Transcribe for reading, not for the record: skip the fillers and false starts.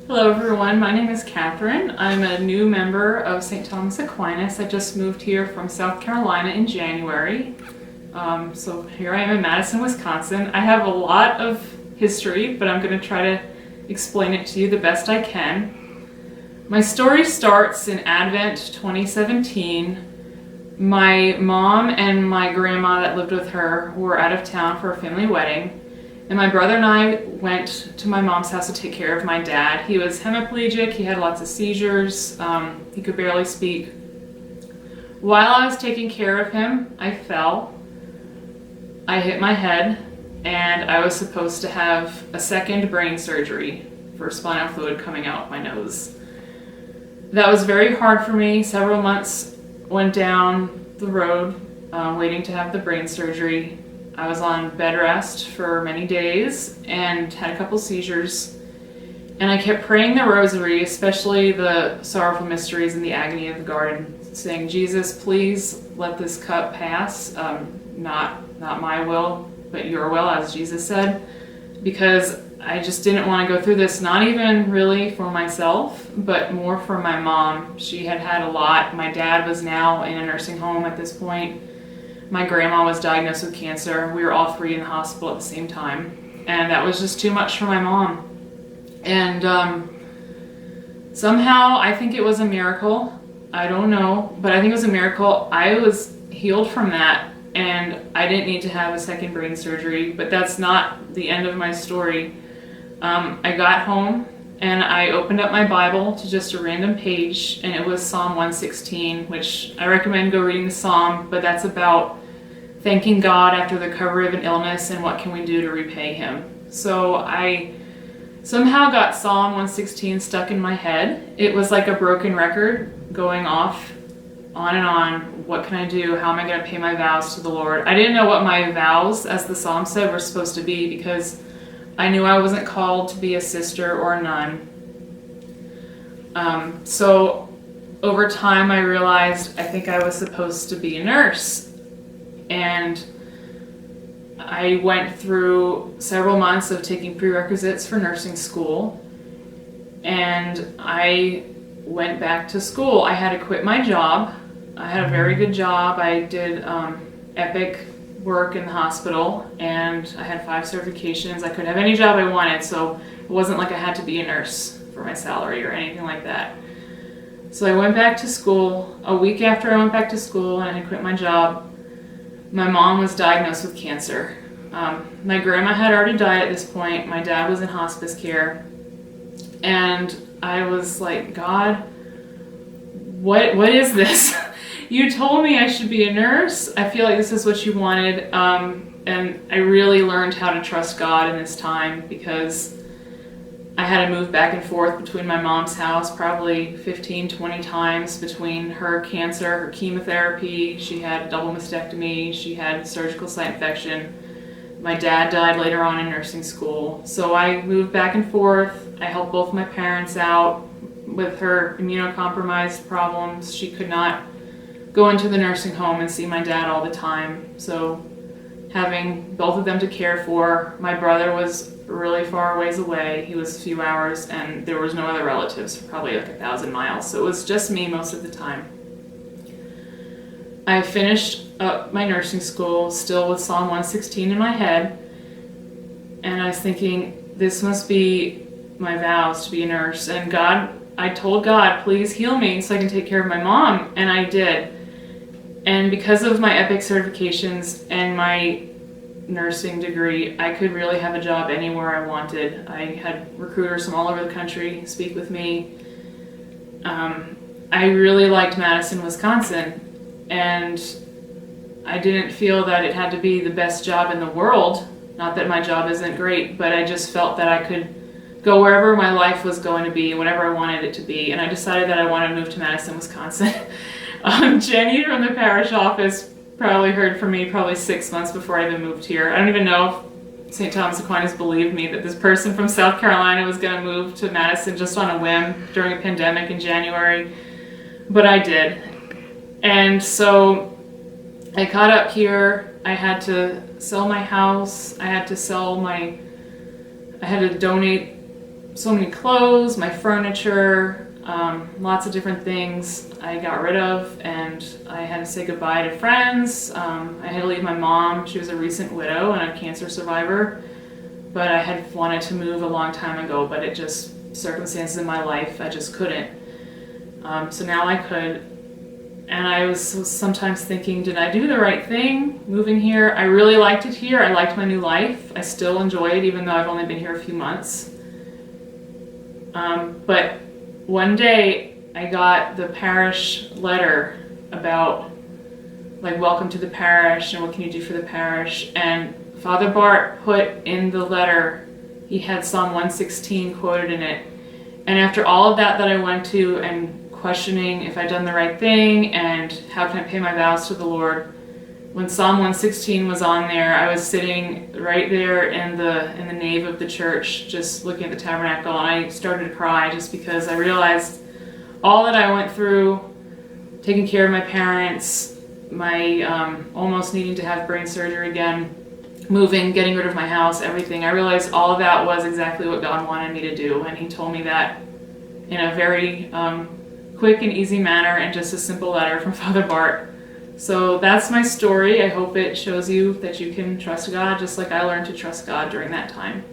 Hello everyone, my name is Katherine. I'm a new member of St. Thomas Aquinas. I just moved here from South Carolina in January. So here I am in Madison, Wisconsin. I have a lot of history, but I'm going to try to explain it to you the best I can. My story starts in Advent 2017. My mom and my grandma that lived with her were out of town for a family wedding. And my brother and I went to my mom's house to take care of my dad. He was hemiplegic, he had lots of seizures, he could barely speak. While I was taking care of him, I fell. I hit my head, and I was supposed to have a second brain surgery for spinal fluid coming out my nose. That was very hard for me. Several months went down the road waiting to have the brain surgery. I was on bed rest for many days and had a couple seizures. And I kept praying the rosary, especially the sorrowful mysteries and the agony of the garden, saying, Jesus, please let this cup pass, not my will, but your will, as Jesus said, because I just didn't want to go through this, not even really for myself, but more for my mom. She had had a lot. My dad was now in a nursing home at this point. My grandma was diagnosed with cancer. We were all three in the hospital at the same time. And that was just too much for my mom. And somehow, I think it was a miracle. I don't know, but I think it was a miracle. I was healed from that, and I didn't need to have a second brain surgery, but that's not the end of my story. I got home, and I opened up my Bible to just a random page, and it was Psalm 116, which I recommend go reading the Psalm, but that's about thanking God after the recovery of an illness and what can we do to repay Him. So I somehow got Psalm 116 stuck in my head. It was like a broken record going off on and on. What can I do? How am I going to pay my vows to the Lord? I didn't know what my vows, as the Psalm said, were supposed to be because I knew I wasn't called to be a sister or a nun. So over time I realized I think I was supposed to be a nurse. And I went through several months of taking prerequisites for nursing school. And I went back to school. I had to quit my job. I had a very good job. I did epic work in the hospital, and I had 5 certifications. I could have any job I wanted, so it wasn't like I had to be a nurse for my salary or anything like that. So I went back to school. A week after I went back to school and I had quit my job, my mom was diagnosed with cancer. My grandma had already died at this point. My dad was in hospice care. And I was like, God, what is this? You told me I should be a nurse. I feel like this is what you wanted. And I really learned how to trust God in this time because I had to move back and forth between my mom's house probably 15, 20 times between her cancer, her chemotherapy. She had a double mastectomy. She had surgical site infection. My dad died later on in nursing school. So I moved back and forth. I helped both my parents out with her immunocompromised problems. She could not go into the nursing home and see my dad all the time. So having both of them to care for, my brother was really far ways away. He was a few hours, and there was no other relatives for probably like 1,000 miles. So it was just me most of the time. I finished up my nursing school still with Psalm 116 in my head, and I was thinking, this must be my vows to be a nurse. And God, I told God, please heal me so I can take care of my mom, and I did. And because of my EPIC certifications and my nursing degree, I could really have a job anywhere I wanted. I had recruiters from all over the country speak with me. I really liked Madison, Wisconsin, and I didn't feel that it had to be the best job in the world. Not that my job isn't great, but I just felt that I could go wherever my life was going to be, whatever I wanted it to be, and I decided that I wanted to move to Madison, Wisconsin. Jenny from the parish office probably heard from me probably 6 months before I even moved here. I don't even know if St. Thomas Aquinas believed me that this person from South Carolina was going to move to Madison just on a whim during a pandemic in January, but I did. And so I got up here. I had to sell my house. I had to donate so many clothes, my furniture, lots of different things I got rid of, and I had to say goodbye to friends. I had to leave my mom. She was a recent widow and a cancer survivor, but I had wanted to move a long time ago, but it just, circumstances in my life, I just couldn't. So now I could. And I was sometimes thinking, did I do the right thing moving here? I really liked it here. I liked my new life. I still enjoy it, even though I've only been here a few months. But one day I got the parish letter about, like, welcome to the parish and what can you do for the parish. And Father Bart put in the letter, he had Psalm 116 quoted in it. And after all of that I went to and questioning if I'd done the right thing and how can I pay my vows to the Lord, when Psalm 116 was on there, I was sitting right there in the nave of the church, just looking at the tabernacle, and I started to cry just because I realized all that I went through, taking care of my parents, my almost needing to have brain surgery again, moving, getting rid of my house, everything. I realized all of that was exactly what God wanted me to do, and He told me that in a very quick and easy manner, and just a simple letter from Father Bart. So that's my story. I hope it shows you that you can trust God just like I learned to trust God during that time.